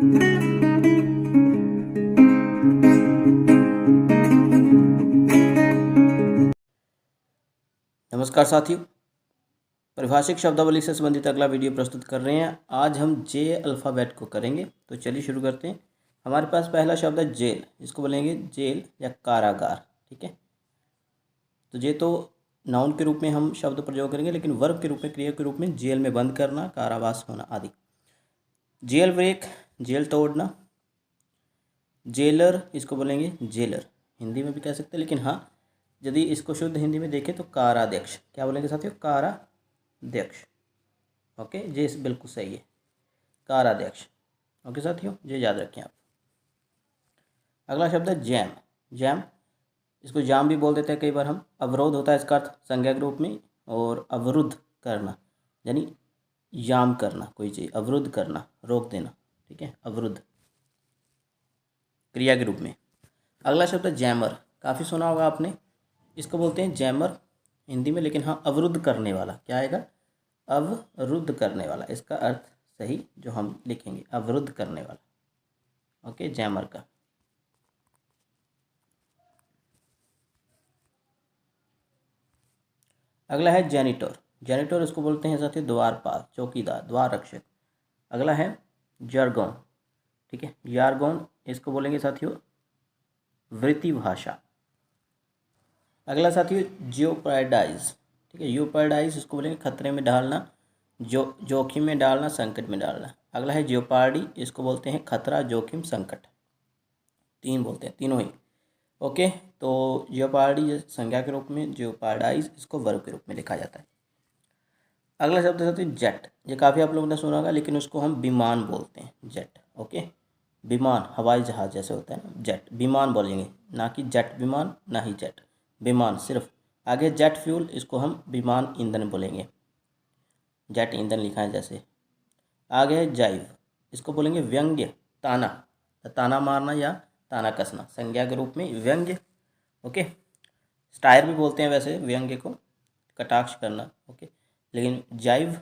नमस्कार साथियों, परिभाषिक शब्दावली से संबंधित अगला वीडियो प्रस्तुत कर रहे हैं। आज हम जे अल्फ़ाबेट को करेंगे, तो चलिए शुरू करते हैं। हमारे पास पहला शब्द है जेल। इसको बोलेंगे जेल या कारागार। ठीक है, तो ये तो नाउन के रूप में हम शब्द प्रयोग करेंगे, लेकिन वर्ब के रूप में, क्रिया के रूप में जेल में बंद करना, कारावास होना आदि। जेल ब्रेक, जेल तोड़ना। जेलर, इसको बोलेंगे जेलर, हिंदी में भी कह सकते हैं, लेकिन हाँ, यदि इसको शुद्ध हिंदी में देखें तो काराध्यक्ष। क्या बोलेंगे साथियों? काराध्यक्ष। ओके, ये बिल्कुल सही है, काराध्यक्ष। ओके साथियों, ये याद रखें आप। अगला शब्द है जैम। जैम, इसको जाम भी बोल देते हैं कई बार हम। अवरोध होता है इसका अर्थ संज्ञा के रूप में, और अवरुद्ध करना यानी जाम करना, कोई चीज़ अवरुद्ध करना, रोक देना। ठीक है, अवरुद्ध क्रिया के रूप में। अगला शब्द है जैमर। काफ़ी सुना होगा आपने, इसको बोलते हैं जैमर हिंदी में, लेकिन हाँ, अवरुद्ध करने वाला। क्या आएगा? अवरुद्ध करने वाला। इसका अर्थ सही जो हम लिखेंगे, अवरुद्ध करने वाला। ओके, जैमर का। अगला है जैनिटर। जैनिटर इसको बोलते हैं साथियों द्वारपाल, चौकीदार, द्वार रक्षक। अगला है जार्गन। ठीक है, जार्गन इसको बोलेंगे साथियों वृत्ति भाषा। अगला साथियों जियोपैराडाइज। ठीक है, जियोपैराडाइज इसको बोलेंगे खतरे में डालना, जोखिम में डालना, संकट में डालना। अगला है जियोपार्डी, इसको बोलते हैं खतरा, जोखिम, संकट। तीन बोलते हैं, तीनों ही। ओके, तो जियोपार्डी संज्ञा के रूप में, जियोपैराडाइज इसको वर्ब के रूप में लिखा जाता है। अगला शब्द है साथियों जेट। ये काफ़ी आप लोगों ने सुना होगा, लेकिन उसको हम विमान बोलते हैं, जेट। ओके, विमान, हवाई जहाज जैसे होता है ना, जेट, विमान बोलेंगे, ना कि जेट विमान, ना ही जेट विमान सिर्फ। आगे जेट फ्यूल, इसको हम विमान ईंधन बोलेंगे, जेट ईंधन लिखा है जैसे। आगे है जाइव, इसको बोलेंगे व्यंग्य, ताना, ताना मारना या ताना कसना, संज्ञा के रूप में व्यंग्य। ओके, स्टायर भी बोलते हैं वैसे व्यंग्य को, कटाक्ष करना। ओके, लेकिन जाइव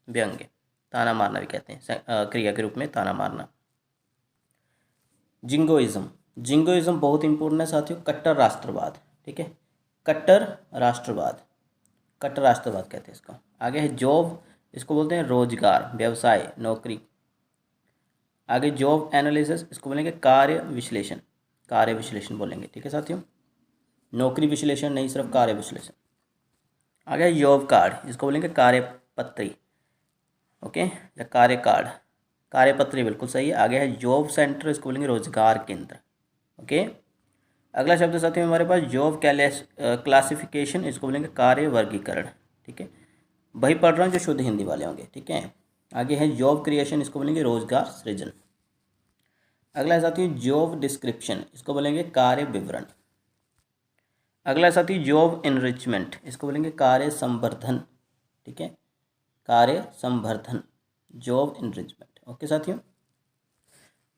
व्यंग्य, ताना मारना भी कहते हैं, क्रिया के रूप में ताना मारना। जिंगोइज्म। जिंगोइज्म बहुत इंपॉर्टेंट है साथियों, कट्टर राष्ट्रवाद। ठीक है, कट्टर राष्ट्रवाद, कट्टर राष्ट्रवाद कहते हैं इसको। आगे है जॉब, इसको बोलते हैं रोजगार, व्यवसाय, नौकरी। आगे जॉब एनालिसिस, इसको बोलेंगे कार्य विश्लेषण, कार्य विश्लेषण बोलेंगे। ठीक है साथियों, नौकरी विश्लेषण नहीं, सिर्फ कार्य विश्लेषण। आगे है जॉब कार्ड, इसको बोलेंगे कार्यपत्री। ओके, या कार्य कार्ड, कार्यपत्री बिल्कुल सही है। आगे है जॉब सेंटर, इसको बोलेंगे रोजगार केंद्र। ओके, अगला शब्द साथियों हमारे पास जॉब क्लासिफिकेशन, इसको बोलेंगे कार्य वर्गीकरण। ठीक है, वही पढ़ रहा हूँ जो शुद्ध हिंदी वाले होंगे। ठीक है, आगे है जॉब क्रिएशन, इसको बोलेंगे रोजगार सृजन। अगला है साथियों जॉब डिस्क्रिप्शन, इसको बोलेंगे कार्य विवरण। अगला है साथियों जॉब एनरिचमेंट, इसको बोलेंगे कार्य संवर्धन। ठीक है, कार्य संवर्धन, जॉब एनरिचमेंट। ओके साथियों,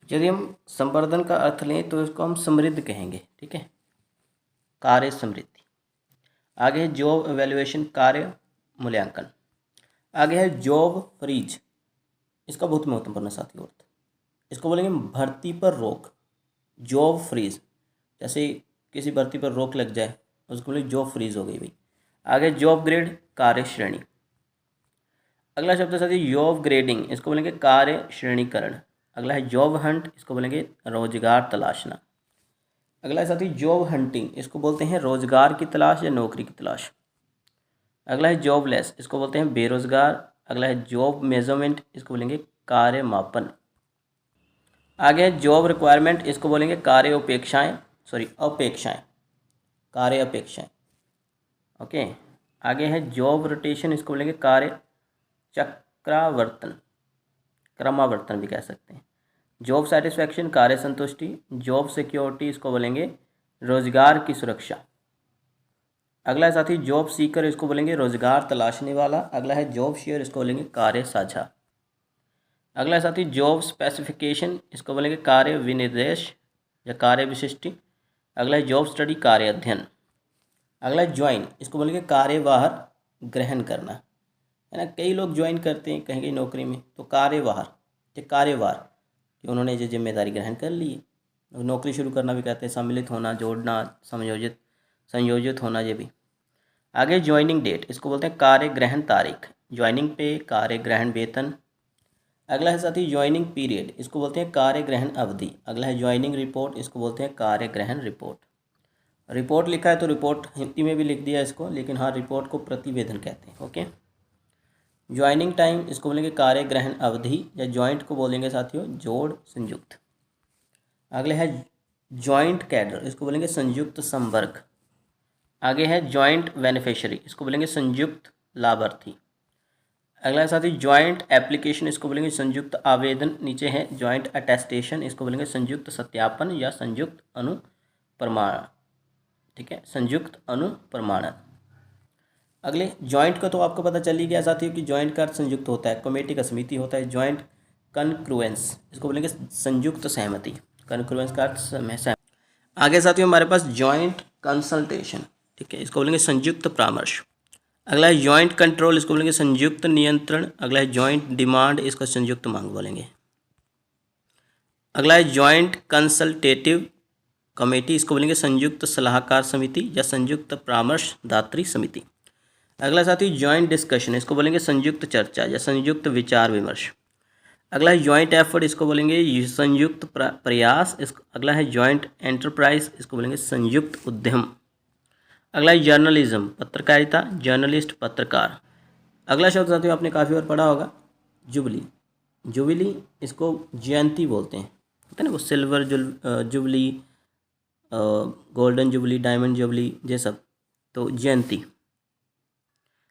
यदि हम संवर्धन का अर्थ लें तो इसको हम समृद्ध कहेंगे। ठीक है, कार्य समृद्धि। आगे है जॉब एवेल्युएशन, कार्य मूल्यांकन। आगे है जॉब फ्रीज, इसका बहुत महत्वपूर्ण साथियों अर्थ, इसको बोलेंगे भर्ती पर रोक, जॉब फ्रीज। जैसे किसी भर्ती पर रोक लग जाए, उसको बोलेंगे जॉब फ्रीज हो गई भाई। आगे जॉब ग्रेड, कार्य श्रेणी। अगला शब्द है साथियों जॉब ग्रेडिंग, इसको बोलेंगे कार्य श्रेणीकरण। अगला है जॉब हंट, इसको बोलेंगे रोजगार तलाशना। अगला है साथियों जॉब हंटिंग, इसको बोलते हैं रोजगार की तलाश या नौकरी की तलाश। अगला है जॉबलेस, इसको बोलते हैं बेरोजगार। अगला है जॉब मेजरमेंट, इसको बोलेंगे कार्य मापन। आगे है जॉब रिक्वायरमेंट, इसको बोलेंगे कार्य अपेक्षाएं, अपेक्षाएं, कार्य अपेक्षाएं। ओके, आगे है जॉब रोटेशन, इसको बोलेंगे कार्य चक्रावर्तन, क्रमावर्तन भी कह सकते हैं। जॉब सेटिस्फैक्शन, कार्य संतुष्टि। जॉब सिक्योरिटी, इसको बोलेंगे रोजगार की सुरक्षा। अगला है साथी जॉब सीकर, इसको बोलेंगे रोजगार तलाशने वाला। अगला है जॉब शेयर, इसको बोलेंगे कार्य साझा। अगला है साथी जॉब स्पेसिफिकेशन, इसको बोलेंगे कार्य विनिर्देश या कार्य विशिष्टि। अगला है जॉब स्टडी, कार्य अध्ययन। अगला है ज्वाइन, इसको बोलेंगे कार्यवाहर, ग्रहण करना, है ना। कई लोग ज्वाइन करते हैं कहीं कहीं नौकरी में, तो कार्यवाहर, कार्यवार कि उन्होंने ये जिम्मेदारी ग्रहण कर ली है। नौकरी शुरू करना भी कहते हैं, सम्मिलित होना, जोड़ना, संयोजित होना, ये भी। आगे ज्वाइनिंग डेट, इसको बोलते हैं कार्य ग्रहण तारीख। ज्वाइनिंग पे, कार्य ग्रहण वेतन। अगला है साथी ज्वाइनिंग पीरियड, इसको बोलते हैं कार्य ग्रहण अवधि। अगला है ज्वाइनिंग रिपोर्ट, इसको बोलते हैं कार्य ग्रहण रिपोर्ट। रिपोर्ट लिखा है तो रिपोर्ट हिंदी में भी लिख दिया इसको, लेकिन हाँ रिपोर्ट को प्रतिवेदन कहते हैं। ओके। ज्वाइनिंग टाइम, इसको बोलेंगे कार्य ग्रहण अवधि, या ज्वाइंट को बोलेंगे साथियों जोड़, संयुक्त। अगले है ज्वाइंट कैडर, इसको बोलेंगे संयुक्त संवर्ग। आगे है ज्वाइंट बेनिफिशियरी, इसको बोलेंगे संयुक्त लाभार्थी। अगला है साथी ज्वाइंट एप्लीकेशन, इसको बोलेंगे संयुक्त आवेदन। नीचे है ज्वाइंट अटेस्टेशन, इसको बोलेंगे संयुक्त सत्यापन या संयुक्त अनुप्रमाण। ठीक है, संयुक्त अनुप्रमाणन। अगले ज्वाइंट का तो आपको पता चल ही गया साथियों कि ज्वाइंट का अर्थ संयुक्त होता है, कमेटी का समिति होता है। ज्वाइंट कनक्रुएंस, इसको बोलेंगे संयुक्त सहमति। कनक्रुएंस का अर्थ सहमति। आगे साथियों हमारे पास ज्वाइंट कंसल्टेशन, ठीक है, इसको बोलेंगे संयुक्त परामर्श। अगला है ज्वाइंट कंट्रोल, इसको बोलेंगे संयुक्त नियंत्रण। अगला है ज्वाइंट डिमांड, इसको संयुक्त मांग बोलेंगे। अगला है ज्वाइंट कंसल्टेटिव कमेटी, इसको बोलेंगे संयुक्त सलाहकार समिति या संयुक्त परामर्शदात्री समिति। अगला साथी ज्वाइंट डिस्कशन, इसको बोलेंगे संयुक्त चर्चा या संयुक्त विचार विमर्श। अगला है ज्वाइंट एफर्ट, इसको बोलेंगे संयुक्त प्रयास। अगला है ज्वाइंट एंटरप्राइज, इसको बोलेंगे संयुक्त उद्यम। अगला है जर्नलिज्म, पत्रकारिता, जर्नलिस्ट पत्रकार। अगला शब्द साथियों आपने काफ़ी बार पढ़ा होगा, जुबली। जुबली इसको जयंती बोलते हैं, होता है ना वो silver jubilee, golden jubilee, diamond jubilee, ये सब, तो जयंती।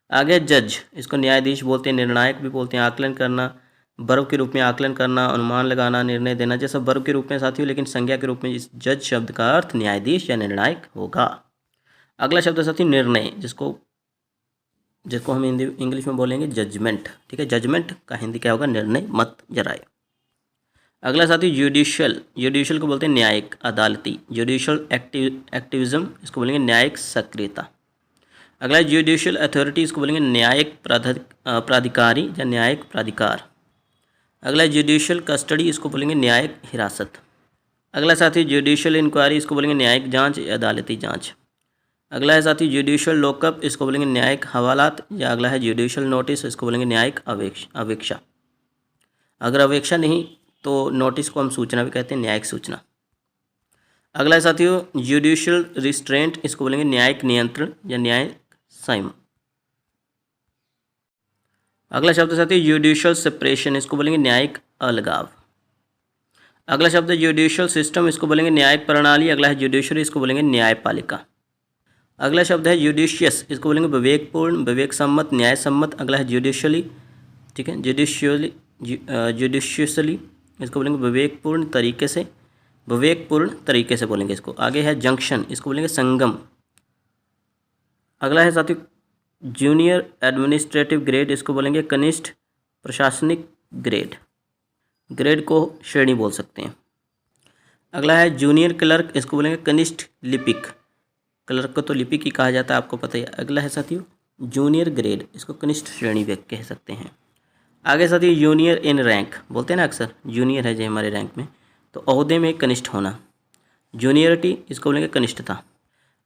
आगे जज, इसको न्यायाधीश बोलते हैं, निर्णायक भी बोलते हैं। आकलन करना, वर्ब के रूप में आकलन करना, अनुमान लगाना, निर्णय देना, जैसा वर्ब के रूप में साथियों, लेकिन संज्ञा के रूप में इस जज शब्द का अर्थ न्यायाधीश या निर्णायक होगा। अगला शब्द साथियों निर्णय, जिसको हम हिंदी इंग्लिश में बोलेंगे जजमेंट। ठीक है, जजमेंट का हिंदी क्या होगा, निर्णय, मत, जराए। अगला साथी जुडिशियल, जुडिशियल को बोलते हैं न्यायिक, अदालती। जुडिशियल एक्टिविज्म, इसको बोलेंगे न्यायिक सक्रियता। अगला जुडिशियल अथॉरिटी, इसको बोलेंगे न्यायिक प्राधिकारी या न्यायिक प्राधिकार। अगला जुडिशियल कस्टडी, इसको बोलेंगे न्यायिक हिरासत। अगला साथी जुडिशियल इंक्वायरी, इसको बोलेंगे न्यायिक जांच या अदालती जांच। अगला है साथी जुडिशियल लॉकअप, इसको बोलेंगे न्यायिक हवालात। या अगला है जुडिशियल नोटिस, इसको बोलेंगे न्यायिक अवेक्षा। अगर अवेक्षा नहीं तो नोटिस को हम सूचना भी कहते हैं, न्यायिक सूचना। अगला है साथियों जुडिशियल रिस्ट्रेंट, इसको बोलेंगे न्यायिक नियंत्रण या न्यायिक संयम। अगला शब्द साथियों जुडिशियल सेपरेशन, इसको बोलेंगे न्यायिक अलगाव। अगला शब्द है जुडिशियल सिस्टम, इसको बोलेंगे न्यायिक प्रणाली। अगला है जुडिशरी, इसको बोलेंगे न्यायपालिका। अगला शब्द है जुडिशियस, इसको बोलेंगे विवेकपूर्ण, विवेक सम्मत, न्याय सम्मत। अगला है जुडिशली, ठीक है, जुडिशियसली, इसको बोलेंगे विवेकपूर्ण तरीके से, विवेकपूर्ण तरीके से बोलेंगे इसको। आगे है जंक्शन, इसको बोलेंगे संगम। अगला है साथियों जूनियर एडमिनिस्ट्रेटिव ग्रेड, इसको बोलेंगे कनिष्ठ प्रशासनिक ग्रेड। ग्रेड को श्रेणी बोल सकते हैं। अगला है जूनियर क्लर्क, इसको बोलेंगे कनिष्ठ लिपिक। क्लर्क को तो लिपिक ही कहा जाता है, आपको पता ही है। अगला है साथियों जूनियर ग्रेड, इसको कनिष्ठ श्रेणी कह सकते हैं। आगे साथियों जूनियर इन रैंक बोलते हैं ना, अक्सर जूनियर है जो हमारे रैंक में, तो ओहदे में कनिष्ठ होना। जूनियरिटी, इसको बोलेंगे कनिष्ठता।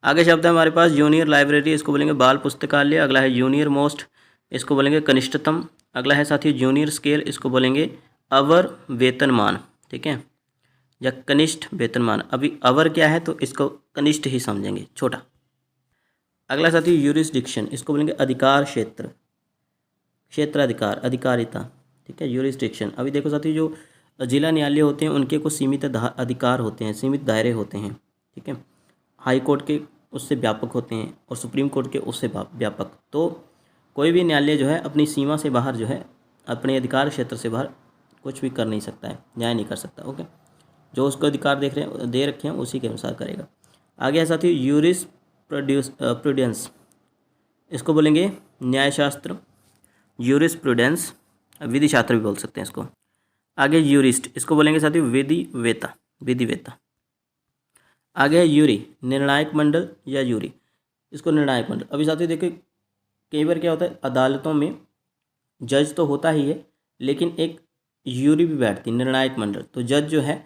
आगे शब्द है हमारे पास जूनियर लाइब्रेरी, इसको बोलेंगे बाल पुस्तकालय। अगला है जूनियर मोस्ट, इसको बोलेंगे कनिष्ठतम। अगला है साथियों जूनियर स्केल, इसको बोलेंगे अवर वेतनमान, ठीक है, या कनिष्ठ वेतनमान। अभी अवर क्या है तो इसको कनिष्ठ ही समझेंगे, छोटा। अगला साथी यूरिसडिक्शन, इसको बोलेंगे अधिकार क्षेत्र, क्षेत्राधिकार, अधिकारिता, ठीक है, यूरिसडिक्शन। अभी देखो साथी जो जिला न्यायालय होते हैं उनके कुछ सीमित अधिकार होते हैं, सीमित दायरे होते हैं, ठीक है। हाई कोर्ट के उससे व्यापक होते हैं और सुप्रीम कोर्ट के उससे व्यापक। तो कोई भी न्यायालय जो है अपनी सीमा से बाहर जो है, अपने अधिकार क्षेत्र से बाहर कुछ भी कर नहीं सकता है, न्याय नहीं कर सकता। ओके, जो उसको अधिकार दे रखे हैं उसी के अनुसार करेगा। आगे है साथियों यूरिस प्रूडेंस, इसको बोलेंगे न्यायशास्त्र, यूरिस प्रूडेंस, विधि शास्त्र भी बोल सकते हैं इसको। आगे यूरिस्ट, इसको बोलेंगे साथियों विधिवेता, विधिवेता। आगे है यूरी, निर्णायक मंडल या यूरी, इसको निर्णायक मंडल। अभी साथियों देखिए कई बार क्या होता है, अदालतों में जज तो होता ही है, लेकिन एक ज्यूरी भी बैठती, निर्णायक मंडल। तो जज जो है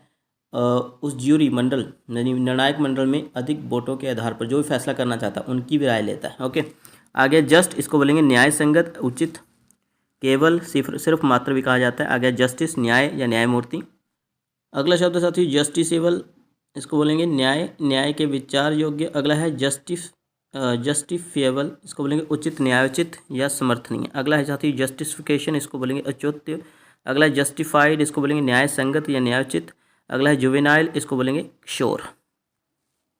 उस ज्यूरी मंडल यानी निर्णायक मंडल में अधिक वोटों के आधार पर जो भी फैसला करना चाहता है उनकी भी राय लेता है। ओके, आगे जस्ट, इसको बोलेंगे न्याय संगत, उचित, केवल, सिर्फ मात्र भी कहा जाता है। आगे जस्टिस, न्याय या न्यायमूर्ति। अगला शब्द साथी जस्टिसेबल, इसको बोलेंगे न्याय के विचार योग्य। अगला है जस्टिफिएबल, इसको बोलेंगे उचित, न्यायोचित या समर्थनीय। अगला है साथी जस्टिफिकेशन, इसको बोलेंगे अच्युत। अगला है जस्टिफाइड, इसको बोलेंगे न्याय संगत या न्यायोचित। अगला है जुवेनाइल, इसको बोलेंगे किशोर।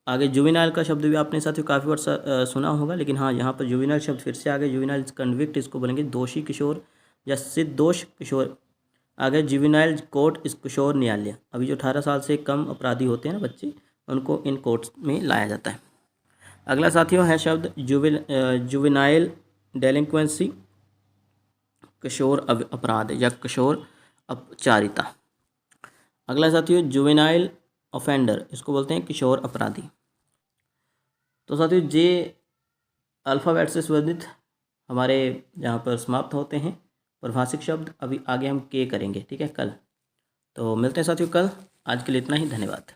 आगे जुवेनाइल का शब्द भी आपने साथियों काफ़ी बार सुना होगा, लेकिन हाँ यहाँ पर जुवेनाइल शब्द फिर से आगे, जुवेनाइल कन्विक्ट, इसको बोलेंगे दोषी किशोर या सिद्धोष किशोर। आगे जुवेनाइल कोर्ट, इस किशोर न्यायालय। अभी जो 18 साल से कम अपराधी होते हैं ना बच्चे, उनको इन कोर्ट्स में लाया जाता है। अगला साथियों है शब्द जुवेनाइल डेलिंक्वेंसी, किशोर अपराध या किशोर अपचारिता। अगला साथियों जुवेनाइल ऑफेंडर, इसको बोलते हैं किशोर अपराधी। तो साथियों ये अल्फ़ाबेट से संबंधित हमारे यहाँ पर समाप्त होते हैं परिभाषिक शब्द। अभी आगे हम के करेंगे, ठीक है, कल। तो मिलते हैं साथियों कल। आज के लिए इतना ही, धन्यवाद।